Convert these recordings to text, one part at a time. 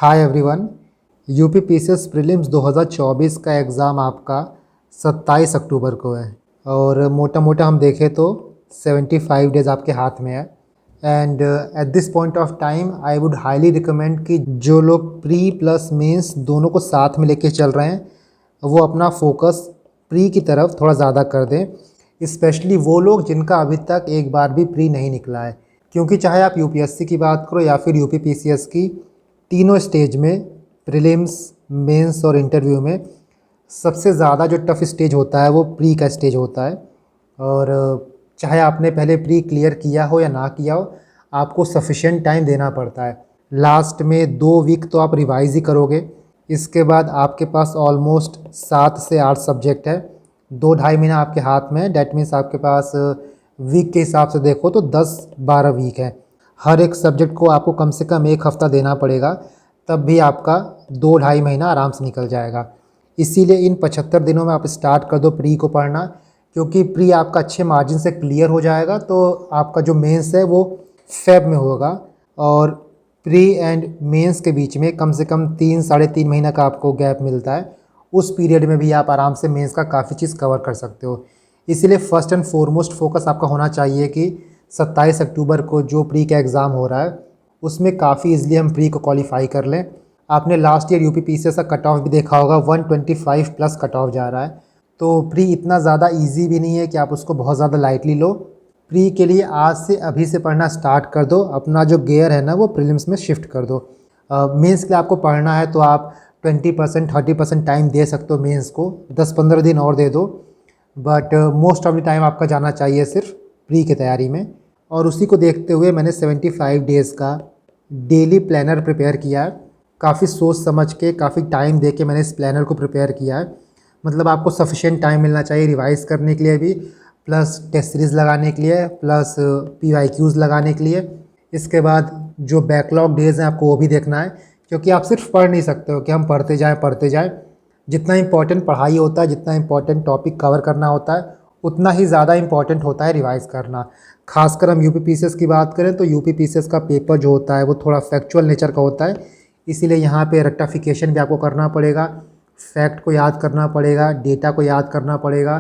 Hi everyone. UP PCS prelims 2024 का exam आपका 27 अक्टूबर को है और मोटा मोटा हम देखें तो 75 डेज़ आपके हाथ में है। And at this point of time I would highly recommend कि जो लोग प्री प्लस मेंस दोनों को साथ में लेके चल रहे हैं वो अपना फोकस प्री की तरफ थोड़ा ज़्यादा कर दें। स्पेशली वो लोग जिनका अभी तक एक बार भी प्री नहीं निकला है, क्योंकि चाहे आप यूपीएससी की बात करो या फिर यूपी पीसीएस की, तीनों स्टेज में प्रीलिम्स, मेंस और इंटरव्यू में सबसे ज़्यादा जो टफ़ स्टेज होता है वो प्री का स्टेज होता है। और चाहे आपने पहले प्री क्लियर किया हो या ना किया हो, आपको सफिशिएंट टाइम देना पड़ता है। लास्ट में 2 वीक तो आप रिवाइज़ ही करोगे। इसके बाद आपके पास ऑलमोस्ट 7 से 8 सब्जेक्ट है, 2 ढाई महीना आपके हाथ में है। डैट मीन्स आपके पास वीक के हिसाब से देखो तो 10-12 वीक है। हर एक सब्जेक्ट को आपको कम से कम 1 हफ़्ता देना पड़ेगा, तब भी आपका 2 ढाई महीना आराम से निकल जाएगा। इसीलिए इन 75 दिनों में आप स्टार्ट कर दो प्री को पढ़ना, क्योंकि प्री आपका अच्छे मार्जिन से क्लियर हो जाएगा तो आपका जो मेंस है वो फेब में होगा। और प्री एंड मेंस के बीच में कम से कम 3-3.5 महीना का आपको गैप मिलता है। उस पीरियड में भी आप आराम से मेंस का काफ़ी चीज़ कवर कर सकते हो। इसीलिए फर्स्ट एंड फॉरमोस्ट फोकस आपका होना चाहिए कि 27 अक्टूबर को जो प्री का एग्ज़ाम हो रहा है उसमें काफ़ी ईजिली हम प्री को क्वालिफाई कर लें। आपने लास्ट ईयर यूपी पीसीएस का कट ऑफ भी देखा होगा, 125 प्लस कट ऑफ जा रहा है। तो प्री इतना ज़्यादा इजी भी नहीं है कि आप उसको बहुत ज़्यादा लाइटली लो। प्री के लिए आज से अभी से पढ़ना स्टार्ट कर दो, अपना जो गियर है ना वो प्रीलिम्स में शिफ्ट कर दो। मेंस के लिए आपको पढ़ना है तो आप 20% 30% टाइम दे सकते हो मेंस को, 10-15 दिन और दे दो। But most of the time आपका जाना चाहिए सिर्फ प्री की तैयारी में। और उसी को देखते हुए मैंने 75 डेज़ का डेली प्लानर प्रिपेयर किया है। काफ़ी सोच समझ के, काफ़ी टाइम दे के मैंने इस प्लानर को प्रिपेयर किया है। मतलब आपको सफिशिएंट टाइम मिलना चाहिए रिवाइज़ करने के लिए भी, प्लस टेस्ट सीरीज़ लगाने के लिए, प्लस PYQs लगाने के लिए। इसके बाद जो बैकलॉग डेज़ हैं आपको वो भी देखना है, क्योंकि आप सिर्फ पढ़ नहीं सकते हो कि हम पढ़ते जाएँ। जितना इम्पोर्टेंट पढ़ाई होता है, जितना इम्पोर्टेंट टॉपिक कवर करना होता है, उतना ही ज़्यादा इम्पॉर्टेंट होता है रिवाइज़ करना। खासकर हम यूपी पीसीएस की बात करें तो यूपी पीसीएस का पेपर जो होता है वो थोड़ा फैक्चुअल नेचर का होता है। इसीलिए यहाँ पे रेक्टिफिकेशन भी आपको करना पड़ेगा, फैक्ट को याद करना पड़ेगा, डेटा को याद करना पड़ेगा,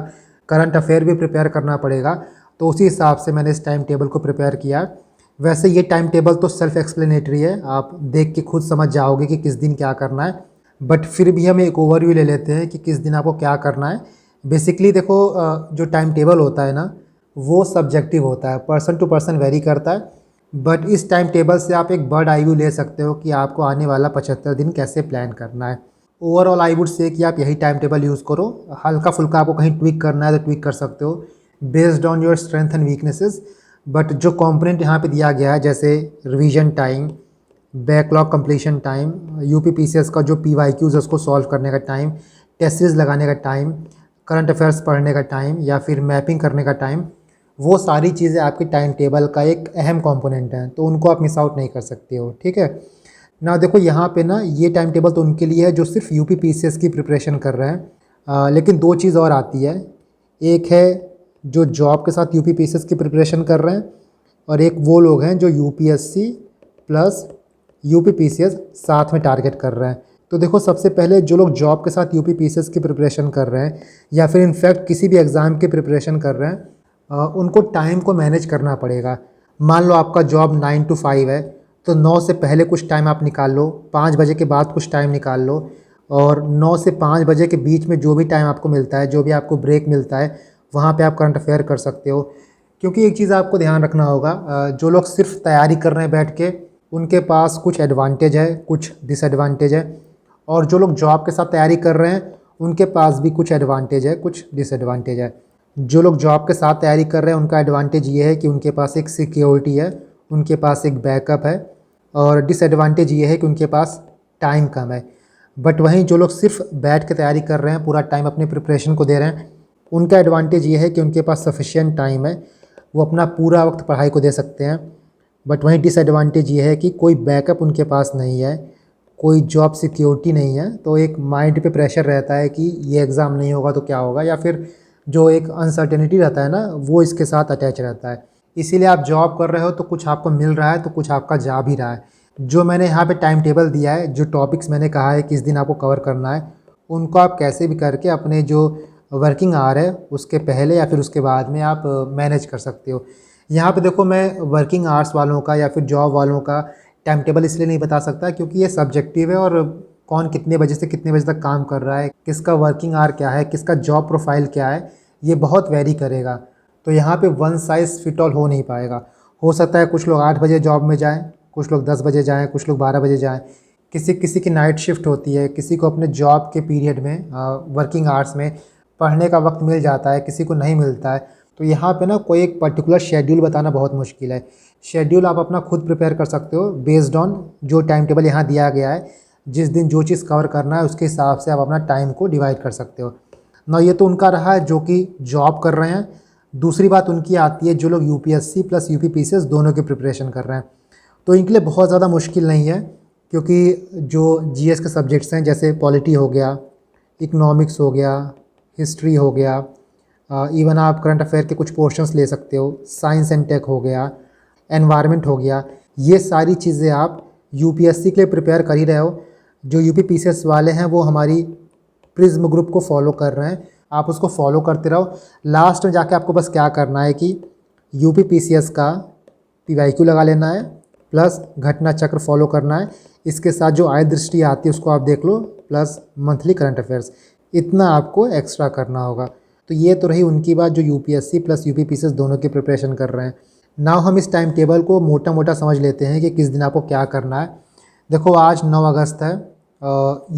करंट अफेयर भी प्रिपेयर करना पड़ेगा। तो उसी हिसाब से मैंने इस टाइम टेबल को प्रिपेयर किया। वैसे ये टाइम टेबल तो सेल्फ एक्सप्लेनेटरी है, आप देख के खुद समझ जाओगे कि किस दिन क्या करना है। बट फिर भी हम एक ओवरव्यू ले लेते हैं कि किस दिन आपको क्या करना है। बेसिकली देखो, जो टाइम टेबल होता है ना वो सब्जेक्टिव होता है, पर्सन टू पर्सन वेरी करता है। बट इस टाइम टेबल से आप एक बर्ड आई व्यू ले सकते हो कि आपको आने वाला 75 दिन कैसे प्लान करना है। ओवरऑल आई वुड से कि आप यही टाइम टेबल यूज़ करो। हल्का फुल्का आपको कहीं ट्विक करना है तो ट्विक कर सकते हो based on your strength and weaknesses. But जो कंपोनेंट यहाँ पे दिया गया है, जैसे revision time, backlog completion time, UP PCS का जो PYQs है उसको सॉल्व करने का टाइम, टेस्ट सीरीज लगाने का टाइम, करंट अफेयर्स पढ़ने का टाइम या फिर मैपिंग करने का टाइम, वो सारी चीज़ें आपकी टाइम टेबल का एक अहम कंपोनेंट हैं, तो उनको आप मिस आउट नहीं कर सकते हो। ठीक है ना। देखो यहाँ पे ना ये टाइम टेबल तो उनके लिए है जो सिर्फ यूपी पीसीएस की प्रिपरेशन कर रहे हैं, लेकिन 2 चीज़ और आती है। एक है जो जॉब के साथ यूपी पीसीएस की प्रिपरेशन कर रहे हैं, और एक वो लोग हैं जो यूपीएससी प्लस यूपी पीसीएस साथ में टारगेट कर रहे हैं। तो देखो, सबसे पहले जो लोग जॉब के साथ यूपी पीसीएस की प्रिपरेशन कर रहे हैं या फिर इनफैक्ट किसी भी एग्ज़ाम की प्रिपरेशन कर रहे हैं, उनको टाइम को मैनेज करना पड़ेगा। मान लो आपका जॉब 9 to 5 है, तो 9 से पहले कुछ टाइम आप निकाल लो, 5 बजे के बाद कुछ टाइम निकाल लो, और 9 से 5 बजे के बीच में जो भी टाइम आपको मिलता है, जो भी आपको ब्रेक मिलता है, वहाँ पे आप करंट अफेयर कर सकते हो। क्योंकि एक चीज़ आपको ध्यान रखना होगा, जो लोग सिर्फ तैयारी कर रहे हैं बैठ के, उनके पास कुछ एडवांटेज है, कुछ डिसएडवांटेज है। और जो लोग जॉब के साथ तैयारी कर रहे हैं उनके पास भी कुछ एडवांटेज है, कुछ डिसएडवांटेज है। जो लोग जॉब के साथ तैयारी कर रहे हैं उनका एडवांटेज ये है कि उनके पास एक सिक्योरिटी है, उनके पास एक बैकअप है, और डिसएडवांटेज ये है कि उनके पास टाइम कम है। बट वहीं जो लोग सिर्फ बैठ के तैयारी कर रहे हैं, पूरा टाइम अपने प्रिपरेशन को दे रहे हैं, उनका एडवांटेज ये है कि उनके पास सफिशिएंट टाइम है, वो अपना पूरा वक्त पढ़ाई को दे सकते हैं। बट वहीं डिसएडवांटेज ये है कि कोई बैकअप उनके पास नहीं है, कोई जॉब सिक्योरिटी नहीं है। तो एक माइंड पे प्रेशर रहता है कि ये एग्ज़ाम नहीं होगा तो क्या होगा, या फिर जो एक अनसर्टेनिटी रहता है ना वो इसके साथ अटैच रहता है। इसीलिए आप जॉब कर रहे हो तो कुछ आपको मिल रहा है तो कुछ आपका जा भी रहा है। जो मैंने यहाँ पे टाइम टेबल दिया है, जो टॉपिक्स मैंने कहा है कि इस दिन आपको कवर करना है, उनको आप कैसे भी करके अपने जो वर्किंग आवर है उसके पहले या फिर उसके बाद में आप मैनेज कर सकते हो। यहाँ पे देखो, मैं वर्किंग आवर्स वालों का या फिर जॉब वालों का टाइम टेबल इसलिए नहीं बता सकता क्योंकि ये सब्जेक्टिव है, और कौन कितने बजे से कितने बजे तक काम कर रहा है, किसका वर्किंग आवर क्या है, किसका जॉब प्रोफाइल क्या है, ये बहुत वेरी करेगा। तो यहाँ पे वन साइज़ फिट ऑल हो नहीं पाएगा। हो सकता है कुछ लोग 8 बजे जॉब में जाएँ, कुछ लोग 10 बजे जाएँ, कुछ लोग 12 बजे जाएँ। किसी किसी की नाइट शिफ्ट होती है, किसी को अपने जॉब के पीरियड में वर्किंग आवर्स में पढ़ने का वक्त मिल जाता है, किसी को नहीं मिलता है। तो यहाँ पे ना कोई एक पर्टिकुलर शेड्यूल बताना बहुत मुश्किल है। शेड्यूल आप अपना खुद प्रिपेयर कर सकते हो बेस्ड ऑन जो टाइम टेबल यहाँ दिया गया है। जिस दिन जो चीज़ कवर करना है उसके हिसाब से आप अपना टाइम को डिवाइड कर सकते हो ना। ये तो उनका रहा है जो कि जॉब कर रहे हैं। दूसरी बात उनकी आती है जो लोग यूपीएससी प्लस यूपीपीसीएस दोनों की प्रिपरेशन कर रहे हैं। तो इनके लिए बहुत ज़्यादा मुश्किल नहीं है, क्योंकि जो जीएस के सब्जेक्ट्स हैं जैसे पॉलिटी हो गया, इकोनॉमिक्स हो गया, हिस्ट्री हो गया, इवन आप करंट अफेयर के कुछ पोर्शंस ले सकते हो, साइंस एंड टेक हो गया, एनवायरनमेंट हो गया। ये सारी चीज़ें आप यूपीएससी के लिए प्रिपेयर कर ही रहे हो। जो यूपीपीसीएस वाले हैं वो हमारी प्रिज्म ग्रुप को फॉलो कर रहे हैं, आप उसको फॉलो करते रहो। लास्ट में जाके आपको बस क्या करना है कि यूपीपीसीएस का पीवाईक्यू लगा लेना है, प्लस घटना चक्र फॉलो करना है। इसके साथ जो आय दृष्टि आती है उसको आप देख लो, प्लस मंथली करंट अफेयर्स। इतना आपको एक्स्ट्रा करना होगा। तो ये तो रही उनकी बात जो यूपीएससी प्लस यूपीपीसीएस दोनों की प्रिपरेशन कर रहे हैं। नाउ हम इस टाइम टेबल को मोटा मोटा समझ लेते हैं कि किस दिन आपको क्या करना है। देखो, आज 9 अगस्त है।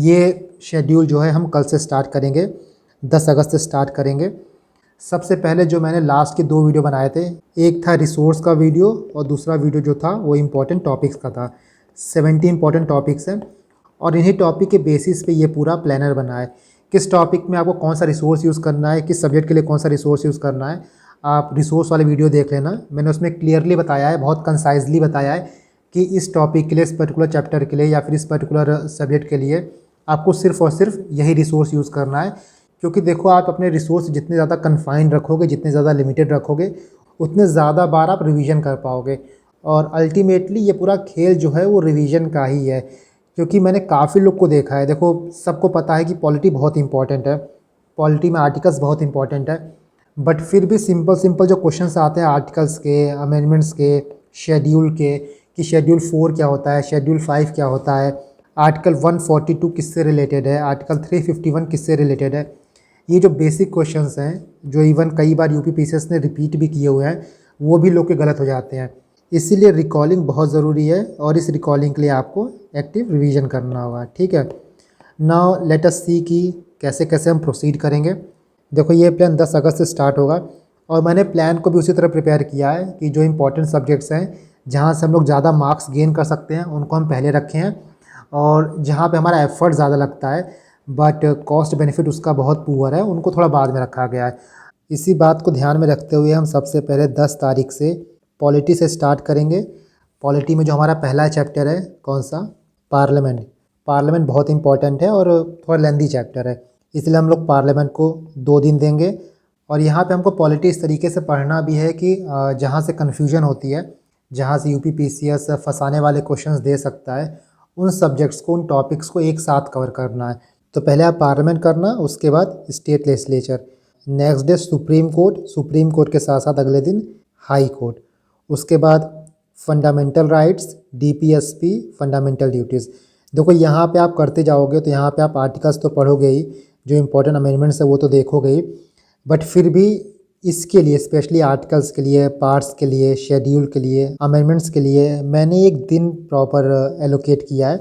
ये शेड्यूल जो है हम कल से स्टार्ट करेंगे, 10 अगस्त से स्टार्ट करेंगे। सबसे पहले जो मैंने लास्ट के 2 वीडियो बनाए थे, एक था रिसोर्स का वीडियो और दूसरा वीडियो जो था वो इम्पोर्टेंट टॉपिक्स का था। 70 इंपॉर्टेंट टॉपिक्स हैं और इन्हीं टॉपिक के बेसिस पे ये पूरा प्लानर बना है। किस टॉपिक में आपको कौन सा रिसोर्स यूज़ करना है, किस सब्जेक्ट के लिए कौन सा रिसोर्स यूज़ करना है, आप रिसोर्स वाले वीडियो देख लेना। मैंने उसमें क्लियरली बताया है, बहुत कंसाइजली बताया है कि इस टॉपिक के लिए, इस पर्टिकुलर चैप्टर के लिए या फिर इस पर्टिकुलर सब्जेक्ट के लिए आपको सिर्फ़ और सिर्फ यही रिसोर्स यूज़ करना है। क्योंकि देखो, आप अपने रिसोर्स जितने ज़्यादा कन्फाइंड रखोगे, जितने ज़्यादा लिमिटेड रखोगे, उतने ज़्यादा बार आप रिवीजन कर पाओगे। और अल्टीमेटली ये पूरा खेल जो है वो रिवीजन का ही है। क्योंकि मैंने काफ़ी लोग को देखा है, देखो सबको पता है कि पॉलिटी बहुत इंपॉर्टेंट है, पॉलिटी में आर्टिकल्स बहुत इंपॉर्टेंट है, बट फिर भी सिंपल सिंपल जो क्वेश्चंस आते हैं आर्टिकल्स के, अमेंडमेंट्स के, शेड्यूल के, कि शेड्यूल 4 क्या होता है, शेड्यूल 5 क्या होता है, आर्टिकल 142 किससे रिलेटेड है, आर्टिकल 351 किससे रिलेटेड है। ये जो बेसिक क्वेश्चंस हैं, जो इवन कई बार यूपीपीसीएस ने रिपीट भी किए हुए हैं, वो भी लोग के गलत हो जाते हैं। इसीलिए रिकॉलिंग बहुत ज़रूरी है और इस रिकॉलिंग के लिए आपको एक्टिव रिवीजन करना होगा। ठीक है, नाउ लेट अस सी कि कैसे कैसे हम प्रोसीड करेंगे। देखो, ये प्लान 10 अगस्त से स्टार्ट होगा और मैंने प्लान को भी उसी तरह प्रिपेयर किया है कि जो इंपॉर्टेंट सब्जेक्ट्स हैं, जहाँ से हम लोग ज़्यादा मार्क्स गेन कर सकते हैं, उनको हम पहले रखे हैं, और जहाँ पे हमारा एफर्ट ज़्यादा लगता है बट कॉस्ट बेनिफिट उसका बहुत पुअर है, उनको थोड़ा बाद में रखा गया है। इसी बात को ध्यान में रखते हुए हम सबसे पहले 10 तारीख से पॉलिटी से स्टार्ट करेंगे। पॉलिटी में जो हमारा पहला चैप्टर है, कौन सा, पार्लियामेंट। पार्लियामेंट बहुत इंपॉर्टेंट है और थोड़ा लेंदी चैप्टर है, इसलिए हम लोग पार्लियामेंट को 2 दिन देंगे। और यहाँ पे हमको पॉलिटी इस तरीके से पढ़ना भी है कि जहाँ से कन्फ्यूजन होती है, जहाँ से यूपीपीसीएस फंसाने वाले क्वेश्चंस दे सकता है, उन सब्जेक्ट्स को, उन टॉपिक्स को एक साथ कवर करना है। तो पहले आप पार्लियामेंट करना, उसके बाद state legislature, next day supreme court, supreme court के साथ साथ अगले दिन हाई कोर्ट, उसके बाद fundamental rights, DPSP, fundamental duties. देखो, यहाँ पे आप करते जाओगे तो यहाँ पे आप आर्टिकल्स तो पढ़ोगे ही, जो इंपॉर्टेंट अमेंडमेंट्स है वो तो देखोगे ही, बट फिर भी इसके लिए, स्पेशली आर्टिकल्स के लिए, पार्ट्स के लिए, शेड्यूल के लिए, अमेंडमेंट्स के लिए मैंने एक दिन प्रॉपर एलोकेट किया है,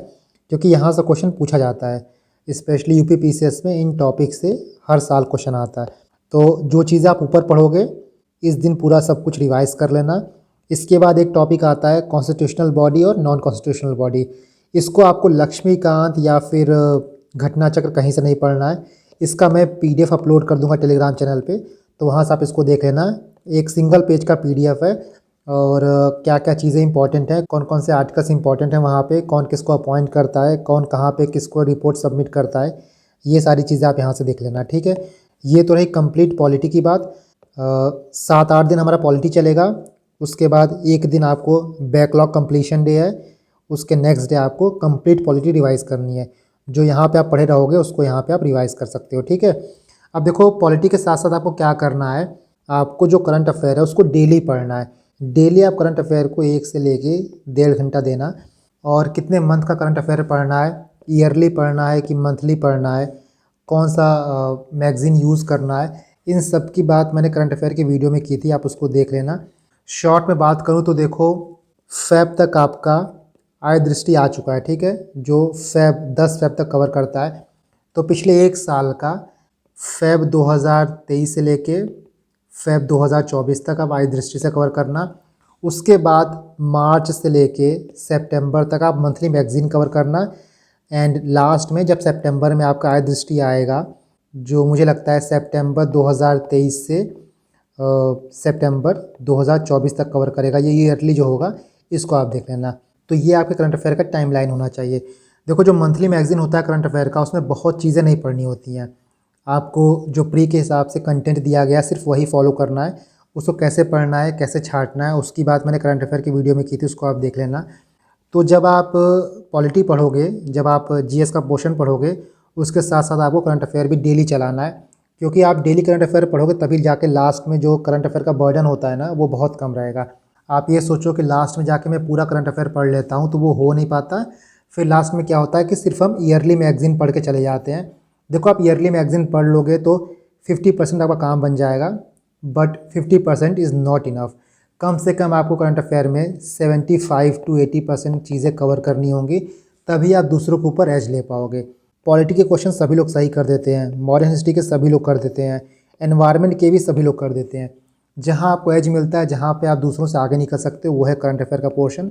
क्योंकि यहाँ से क्वेश्चन पूछा जाता है। स्पेशली यूपीपीसीएस में इन टॉपिक से हर साल क्वेश्चन आता है। तो जो चीज़ें आप ऊपर पढ़ोगे, इस दिन पूरा सब कुछ रिवाइज कर लेना। इसके बाद एक टॉपिक आता है कॉन्स्टिट्यूशनल बॉडी और नॉन कॉन्स्टिट्यूशनल बॉडी। इसको आपको लक्ष्मीकांत या फिर घटना चक्र कहीं से नहीं पढ़ना है। इसका मैं पीडीएफ अपलोड कर दूंगा टेलीग्राम चैनल पे, तो वहाँ से आप इसको देख लेना। एक सिंगल पेज का पीडीएफ है और क्या क्या चीज़ें इंपॉर्टेंट हैं, कौन कौन से आर्टिकल्स इंपॉर्टेंट हैं वहाँ पे, कौन किसको अपॉइंट करता है, कौन कहाँ पे किसको रिपोर्ट सबमिट करता है, ये सारी चीज़ें आप यहाँ से देख लेना। ठीक है, ये तो रही कंप्लीट पॉलिटी की बात। 7-8 दिन हमारा पॉलिटी चलेगा। उसके बाद एक दिन आपको बैकलॉग कंप्लीशन डे है, उसके नेक्स्ट डे आपको कंप्लीट पॉलिटी रिवाइज करनी है। जो यहाँ पे आप पढ़े रहोगे उसको यहाँ पे आप रिवाइज कर सकते हो, ठीक है। अब देखो पॉलिटी के साथ साथ आपको क्या करना है, आपको जो करंट अफेयर है उसको डेली पढ़ना है। डेली आप करंट अफेयर को 1 से लेके 1.5 घंटा देना। और कितने मंथ का करंट अफेयर पढ़ना है, ईयरली पढ़ना है कि मंथली पढ़ना है, कौन सा मैगज़ीन यूज़ करना है, इन सब की बात मैंने करंट अफेयर की वीडियो में की थी, आप उसको देख लेना। शॉर्ट में बात करूँ तो देखो फ़ेब तक आपका आय दृष्टि आ चुका है, ठीक है, जो 10 फ़ेब तक कवर करता है। तो पिछले 1 साल का फ़ेब 2023 से लेके फ़ेब 2024 तक आप आय दृष्टि से कवर करना। उसके बाद मार्च से लेके सितंबर तक आप मंथली मैगज़ीन कवर करना। एंड लास्ट में जब सितंबर में आपका आय दृष्टि आएगा, जो मुझे लगता है सितंबर 2023 से सितंबर 2024 तक कवर करेगा, ये ईयरली जो होगा इसको आप देख लेना। तो ये आपके करंट अफेयर का टाइमलाइन होना चाहिए। देखो जो मंथली मैगज़ीन होता है करंट अफेयर का, उसमें बहुत चीज़ें नहीं पढ़नी होती हैं। आपको जो प्री के हिसाब से कंटेंट दिया गया सिर्फ वही फॉलो करना है। उसको कैसे पढ़ना है, कैसे छांटना है, उसकी बात मैंने करंट अफेयर की वीडियो में की थी, उसको आप देख लेना। तो जब आप पॉलिटी पढ़ोगे, जब आप जीएस का पोर्शन पढ़ोगे, उसके साथ साथ आपको करंट अफेयर भी डेली चलाना है। क्योंकि आप डेली करंट अफेयर पढ़ोगे तभी जाके लास्ट में जो करंट अफेयर का बर्डन होता है ना, वो बहुत कम रहेगा। आप ये सोचो कि लास्ट में जाके मैं पूरा करंट अफेयर पढ़ लेता हूँ, तो वो हो नहीं पाता। फिर लास्ट में क्या होता है कि सिर्फ हम ईयरली मैगज़ीन पढ़ के चले जाते हैं। देखो आप ईयरली मैगज़ीन पढ़ लोगे तो 50% आपका काम बन जाएगा, बट 50% इज़ नॉट इनफ। कम से कम आपको करंट अफेयर में 75 to 80% चीज़ें कवर करनी होंगी, तभी आप दूसरों के ऊपर एज ले पाओगे। पॉलिटी के क्वेश्चन सभी लोग सही कर देते हैं, मॉडर्न हिस्ट्री के सभी लोग कर देते हैं, एनवायरनमेंट के भी सभी लोग कर देते हैं। जहाँ आपको एज मिलता है, जहाँ पे आप दूसरों से आगे निकल सकते हो, वो है करंट अफेयर का पोर्शन।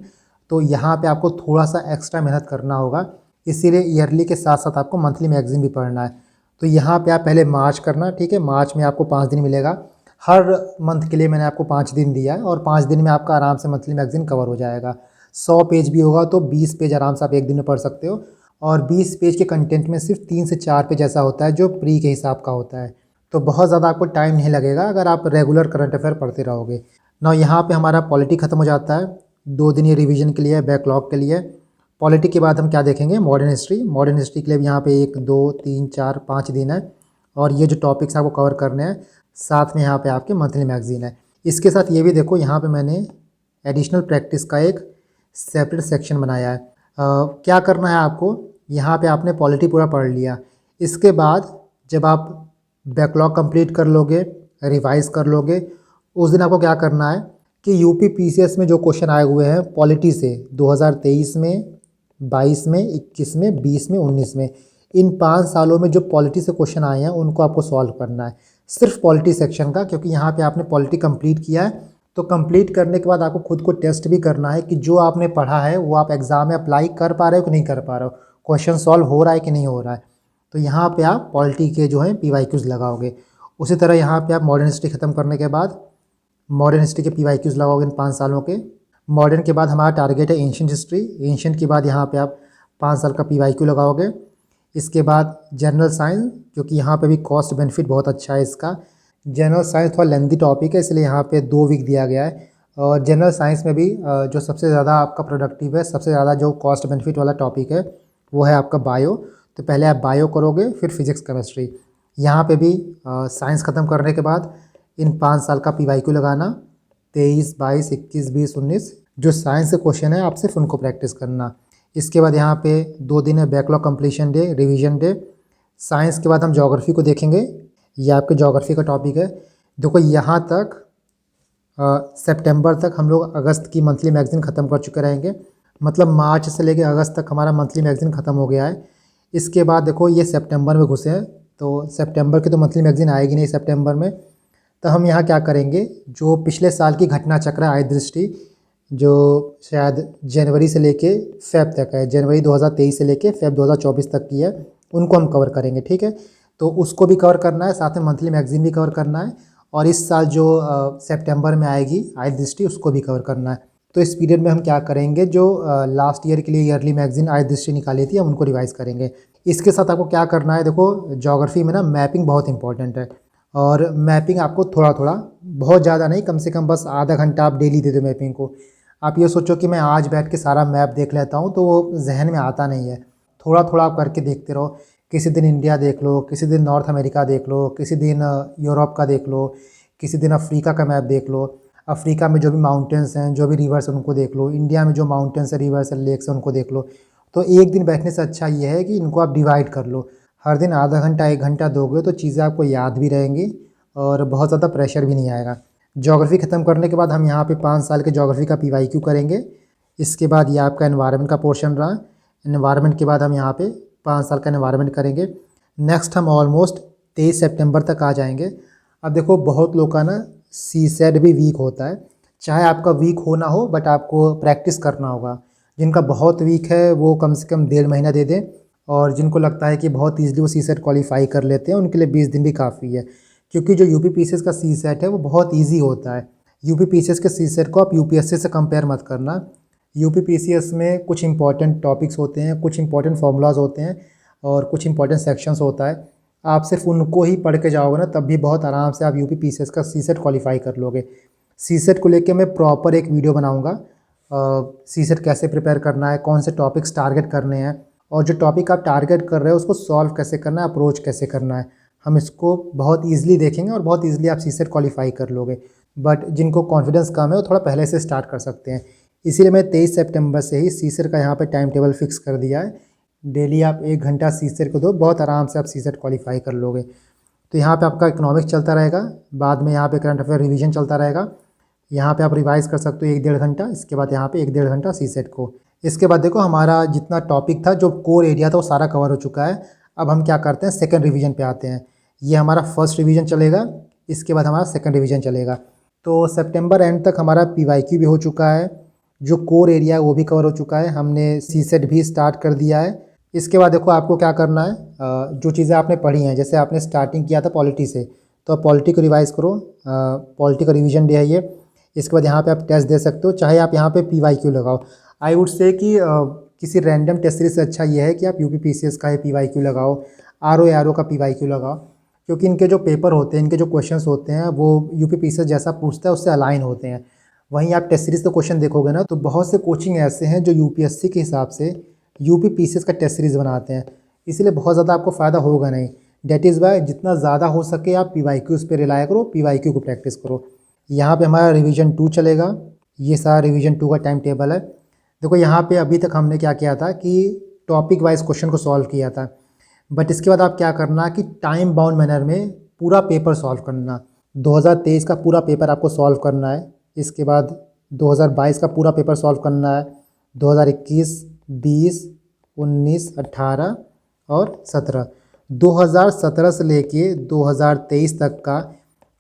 तो यहाँ पे आपको थोड़ा सा एक्स्ट्रा मेहनत करना होगा, इसीलिए ईयरली के साथ साथ आपको मंथली मैगज़ीन भी पढ़ना है। तो यहाँ पे आप पहले मार्च करना, ठीक है। मार्च में आपको 5 दिन मिलेगा। हर मंथ के लिए मैंने आपको 5 दिन दिया है, और 5 दिन में आपका आराम से मंथली मैगज़ीन कवर हो जाएगा। 100 पेज भी होगा तो 20 पेज आराम से आप एक दिन में पढ़ सकते हो। और 20 पेज के कंटेंट में सिर्फ 3 से 4 पेज ऐसा होता है जो प्री के हिसाब का होता है। तो बहुत ज़्यादा आपको टाइम नहीं लगेगा अगर आप रेगुलर करंट अफेयर पढ़ते रहोगे ना। यहाँ पे हमारा पॉलिटी ख़त्म हो जाता है, 2 दिन ये रिवीजन के लिए, बैकलॉग के लिए। पॉलिटी के बाद हम क्या देखेंगे, मॉडर्न हिस्ट्री। मॉडर्न हिस्ट्री के लिए भी यहाँ पे 1 2 3 4 5 दिन है, और ये जो टॉपिक्स आपको कवर करने हैं, साथ में यहाँ पे आपके मंथली मैगज़ीन है। इसके साथ ये भी देखो, यहाँ पे मैंने एडिशनल प्रैक्टिस का एक सेपरेट सेक्शन बनाया है। क्या करना है आपको, यहाँ पे आपने पॉलिटी पूरा पढ़ लिया। इसके बाद जब आप बैकलॉग कंप्लीट कर लोगे, रिवाइज कर लोगे, उस दिन आपको क्या करना है कि यूपी पीसीएस में जो क्वेश्चन आए हुए हैं पॉलिटी से 2023 में, 22 में, 21 में, 20 में, 19 में, इन 5 सालों में जो पॉलिटी से क्वेश्चन आए हैं उनको आपको सॉल्व करना है, सिर्फ पॉलिटी सेक्शन का। क्योंकि यहाँ पे आपने पॉलिटी कंप्लीट किया है, तो कंप्लीट करने के बाद आपको खुद को टेस्ट भी करना है कि जो आपने पढ़ा है वो आप एग्ज़ाम में अप्लाई कर पा रहे हो कि नहीं कर पा रहे हो, क्वेश्चन सॉल्व हो रहा है कि नहीं हो रहा है। तो यहाँ पे आप पॉलिटी के जो है PYQs लगाओगे। उसी तरह यहाँ पे आप मॉडर्न हिस्ट्री ख़त्म करने के बाद मॉडर्न हिस्ट्री के PYQs लगाओगे इन 5 सालों के। मॉडर्न के बाद हमारा टारगेट है एंशिएंट हिस्ट्री। एंशिएंट के बाद यहाँ पे आप 5 साल का PYQ लगाओगे। इसके बाद जनरल साइंस, क्योंकि यहाँ पे भी कॉस्ट बेनिफिट बहुत अच्छा है इसका। जनरल साइंस थोड़ा लेंथी टॉपिक है, इसलिए यहाँ पे 2 वीक दिया गया है। और जनरल साइंस में भी जो सबसे ज़्यादा आपका प्रोडक्टिव है, सबसे ज़्यादा जो कॉस्ट बेनिफिट वाला टॉपिक है, वो है आपका बायो। तो पहले आप बायो करोगे, फिर फिजिक्स केमिस्ट्री। यहाँ पे भी साइंस ख़त्म करने के बाद इन 5 साल का PYQ लगाना, 23, 22, 21, 20, 19। जो साइंस के क्वेश्चन है आप सिर्फ उनको प्रैक्टिस करना। इसके बाद यहाँ पे 2 दिन है backlog completion day, revision day. Science के बाद हम ज्योग्राफी को देखेंगे, ये आपके ज्योग्राफी का टॉपिक है। देखो यहाँ तक सितंबर तक हम लोग अगस्त की मंथली मैगज़ीन ख़त्म कर चुके रहेंगे, मतलब मार्च से लेकर अगस्त तक हमारा मंथली मैगज़ीन ख़त्म हो गया है। इसके बाद देखो ये सितंबर में घुसे हैं, तो सितंबर की तो मंथली मैगज़ीन आएगी नहीं सितंबर में। तो हम यहाँ क्या करेंगे, जो पिछले साल की घटना चक्र आय दृष्टि, जो शायद जनवरी से लेके फ़ेब तक है, जनवरी 2023 से लेके फ़ेब 2024 तक की है, उनको हम कवर करेंगे, ठीक है। तो उसको भी कवर करना है, साथ में मंथली मैगज़ीन भी कवर करना है, और इस साल जो सितंबर में आएगी आय दृष्टि, उसको भी कवर करना है। तो इस पीरियड में हम क्या करेंगे, जो लास्ट ईयर के लिए ईयरली मैगज़ीन आय दृष्टि निकाली थी, हम उनको रिवाइज करेंगे। इसके साथ आपको क्या करना है, देखो ज्योग्राफी में ना मैपिंग बहुत इंपॉर्टेंट है, और मैपिंग आपको थोड़ा थोड़ा, बहुत ज़्यादा नहीं, कम से कम बस आधा घंटा आप डेली दे दो मैपिंग को। आप ये सोचो कि मैं आज बैठ के सारा मैप देख लेता हूँ तो वो जहन में आता नहीं है। थोड़ा थोड़ा आप करके देखते रहो। किसी दिन इंडिया देख लो, किसी दिन नॉर्थ अमेरिका देख लो, किसी दिन यूरोप का देख लो, किसी दिन अफ्रीका का मैप देख लो। अफ्रीका में जो भी माउंटेन्स हैं, जो भी रिवर्स हैं उनको देख लो। इंडिया में जो माउंटेन्स हैं, रिवर्स हैं, लेक्स हैं उनको देख लो। तो एक दिन बैठने से अच्छा ये है कि इनको आप डिवाइड कर लो। हर दिन आधा घंटा 1 घंटा दोगे तो चीज़ें आपको याद भी रहेंगी और बहुत ज़्यादा प्रेशर भी नहीं आएगा। ज्योग्राफी ख़त्म करने के बाद हम यहाँ पे 5 साल के ज्योग्राफी का PYQ करेंगे। इसके बाद ये आपका एनवायरनमेंट का पोर्शन रहा। एनवायरनमेंट के बाद हम यहाँ पे 5 साल का एनवायरनमेंट करेंगे। नेक्स्ट हम ऑलमोस्ट 23 सितंबर तक आ जाएंगे। अब देखो बहुत लोग का ना CSAT भी वीक होता है। चाहे आपका वीक हो ना हो बट आपको प्रैक्टिस करना होगा। जिनका बहुत वीक है वो कम से कम 1.5 महीना दे दें, और जिनको लगता है कि बहुत ईजिली वो CSAT क्वालिफाई कर लेते हैं उनके लिए 20 दिन भी काफ़ी है। क्योंकि जो UP PCS का CSAT है वो बहुत ईजी होता है। UP PCS के CSAT को आप UPSC से कंपेयर मत करना। UP PCS में कुछ इंपॉर्टेंट टॉपिक्स होते हैं, कुछ इंपॉर्टेंट फार्मूलाज होते हैं और कुछ इंपॉर्टेंट सेक्शंस होता है। आप सिर्फ उनको ही पढ़ के जाओगे ना तब भी बहुत आराम से आप UP PCS का CSAT क्वालिफाई कर लोगे। CSAT को लेके मैं प्रॉपर एक वीडियो बनाऊँगा। CSAT कैसे प्रिपेयर करना है, कौन से टॉपिक्स टारगेट करने हैं, और जो टॉपिक आप टारगेट कर रहे हो उसको सॉल्व कैसे करना है, अप्रोच कैसे करना है, हम इसको बहुत ईजिली देखेंगे और बहुत ईजिली आप CSAT क्वालिफाई कर लोगे। बट जिनको कॉन्फिडेंस कम है वो थोड़ा पहले से स्टार्ट कर सकते हैं। इसीलिए मैं 23 सितंबर से ही CSAT का यहाँ पे टाइम टेबल फिक्स कर दिया है। डेली आप 1 घंटा CSAT को दो, बहुत आराम से आप CSAT क्वालिफाई कर लोगे। तो यहाँ पे आपका इकोनॉमिक्स चलता रहेगा, बाद में यहाँ पे करंट अफेयर रिवीजन चलता रहेगा। यहाँ पे आप रिवाइज़ कर सकते हो 1-1.5 घंटा। इसके बाद यहाँ पे 1-1.5 घंटा CSAT को। इसके बाद देखो हमारा जितना टॉपिक था, जो कोर एरिया था वो सारा कवर हो चुका है। अब हम क्या करते हैं, सेकंड रिवीजन पे आते हैं। ये हमारा फर्स्ट रिवीजन चलेगा, इसके बाद हमारा सेकंड रिवीजन चलेगा। तो सितंबर एंड तक हमारा PYQ भी हो चुका है, जो कोर एरिया है वो भी कवर हो चुका है, हमने CSAT भी स्टार्ट कर दिया है। इसके बाद देखो आपको क्या करना है, जो चीज़ें आपने पढ़ी हैं, जैसे आपने स्टार्टिंग किया था पॉलिटी से, तो आप पॉलिटी को रिवाइज़ करो। पॉलिटी का रिवीजन डे है ये। इसके बाद यहाँ पे आप टेस्ट दे सकते हो, चाहे आप यहाँ पे PYQ लगाओ। आई वुड से कि किसी रैंडम टेस्ट सीरीज से अच्छा ये है कि आप UP PCS का PYQ लगाओ, RO का PYQ लगाओ, क्योंकि इनके जो पेपर होते हैं, इनके जो क्वेश्चंस होते हैं वो UP PCS जैसा पूछता है उससे अलाइन होते हैं। वहीं आप टेस्ट सीरीज़ का क्वेश्चन देखोगे ना तो बहुत से कोचिंग ऐसे हैं जो UPSC के हिसाब से UP PCS का टेस्ट सीरीज़ बनाते हैं, इसलिए बहुत ज़्यादा आपको फ़ायदा होगा नहीं। डेट इज़ वाई जितना ज़्यादा हो सके आप PYQs पे रिलाय करो, PYQ को प्रैक्टिस करो। यहाँ पे हमारा रिवीजन 2 चलेगा। ये सारा रिवीजन 2 का टाइम टेबल है। देखो यहाँ पे अभी तक हमने क्या किया था कि टॉपिक वाइज क्वेश्चन को सॉल्व किया था, बट इसके बाद आप क्या करना कि टाइम बाउंड मैनर में पूरा पेपर सॉल्व करना। 2023 का पूरा पेपर आपको सॉल्व करना है। इसके बाद 2022 का पूरा पेपर सॉल्व करना है। 2021, 20, 19, 18 और 17, 2017 से लेके 2023 तक का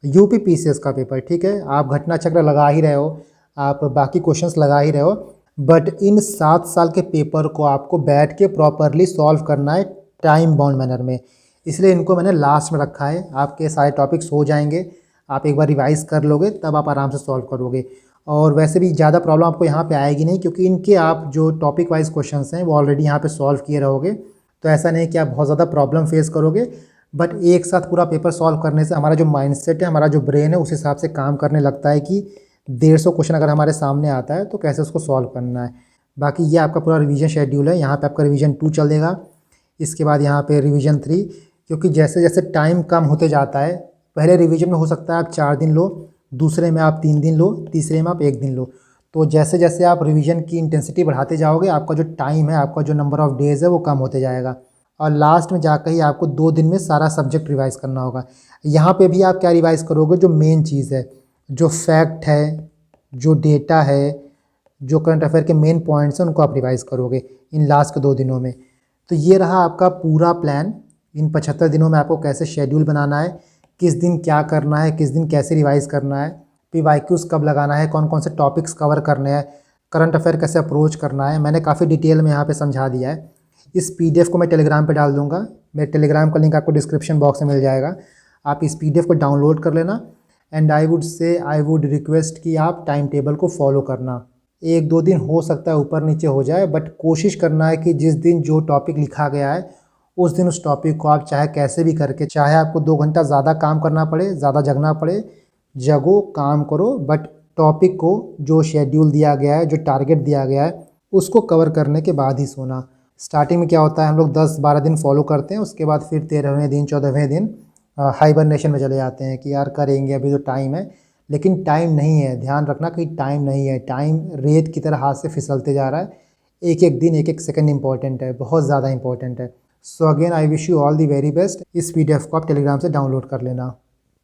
UP PCS का पेपर। ठीक है, आप घटना चक्र लगा ही रहे हो, आप बाकी क्वेश्चंस लगा ही रहे हो, बट इन 7 साल के पेपर को आपको बैठ के प्रॉपरली सॉल्व करना है टाइम बाउंड मैनर में। इसलिए इनको मैंने लास्ट में रखा है। आपके सारे टॉपिक्स हो जाएंगे, आप एक बार रिवाइज़ कर लोगे तब आप आराम से सॉल्व करोगे। और वैसे भी ज़्यादा प्रॉब्लम आपको यहाँ पे आएगी नहीं, क्योंकि इनके आप जो टॉपिक वाइज क्वेश्चंस हैं वो ऑलरेडी यहाँ पे सॉल्व किए रहोगे। तो ऐसा नहीं कि आप बहुत ज़्यादा प्रॉब्लम फेस करोगे, बट एक साथ पूरा पेपर सॉल्व करने से हमारा जो माइंडसेट है, हमारा जो ब्रेन है, उस हिसाब से काम करने लगता है कि 150 क्वेश्चन अगर हमारे सामने आता है तो कैसे उसको सॉल्व करना है। बाकी ये आपका पूरा रिवीजन शेड्यूल है। यहाँ पे आपका रिवीजन 2 चलेगा, इसके बाद यहाँ पे रिवीजन 3, क्योंकि जैसे जैसे टाइम कम होते जाता है, पहले रिवीजन में हो सकता है आप 4 दिन लो, दूसरे में आप 3 दिन लो, तीसरे में आप 1 दिन लो। तो जैसे जैसे आप रिवीजन की इंटेंसिटी बढ़ाते जाओगे, आपका जो टाइम है, आपका जो नंबर ऑफ़ डेज़ है वो कम होते जाएगा, और लास्ट में जाकर ही आपको 2 दिन में सारा सब्जेक्ट रिवाइज़ करना होगा। यहाँ पे भी आप क्या रिवाइज़ करोगे, जो मेन चीज़ है, जो फैक्ट है, जो डेटा है, जो करंट अफेयर के मेन पॉइंट्स हैं, उनको आप रिवाइज़ करोगे इन लास्ट के 2 दिनों में। तो ये रहा आपका पूरा प्लान। इन 75 दिनों में आपको कैसे शेड्यूल बनाना है, किस दिन क्या करना है, किस दिन कैसे रिवाइज़ करना है, PYQs कब लगाना है, कौन कौन से टॉपिक्स कवर करने हैं, करंट अफेयर कैसे अप्रोच करना है, मैंने काफ़ी डिटेल में यहाँ पे समझा दिया है। इस PDF को मैं टेलीग्राम पे डाल दूँगा। मेरे टेलीग्राम का लिंक आपको डिस्क्रिप्शन बॉक्स में मिल जाएगा। आप इस PDF को डाउनलोड कर लेना, एंड आई वुड रिक्वेस्ट कि आप टाइम टेबल को फॉलो करना। 1-2 दिन हो सकता है ऊपर नीचे हो जाए, बट कोशिश करना है कि जिस दिन जो टॉपिक लिखा गया है उस दिन उस टॉपिक को आप चाहे कैसे भी करके, चाहे आपको 2 घंटा ज़्यादा काम करना पड़े, ज़्यादा जगना पड़े, जगो, काम करो, बट टॉपिक को जो शेड्यूल दिया गया है, जो टारगेट दिया गया है, उसको कवर करने के बाद ही सोना। स्टार्टिंग में क्या होता है, हम लोग 10-12 दिन फॉलो करते हैं, उसके बाद फिर 13वें दिन 14वें दिन हाइबरनेशन में चले जाते हैं कि यार करेंगे, अभी तो टाइम है। लेकिन टाइम नहीं है, ध्यान रखना कि टाइम नहीं है। टाइम रेत की तरह हाथ से फिसलते जा रहा है। एक एक दिन, एक एक सेकंड इंपॉर्टेंट है, बहुत ज़्यादा इंपॉर्टेंट है। So again I wish you all the very best. इस PDF को आप टेलीग्राम से डाउनलोड कर लेना।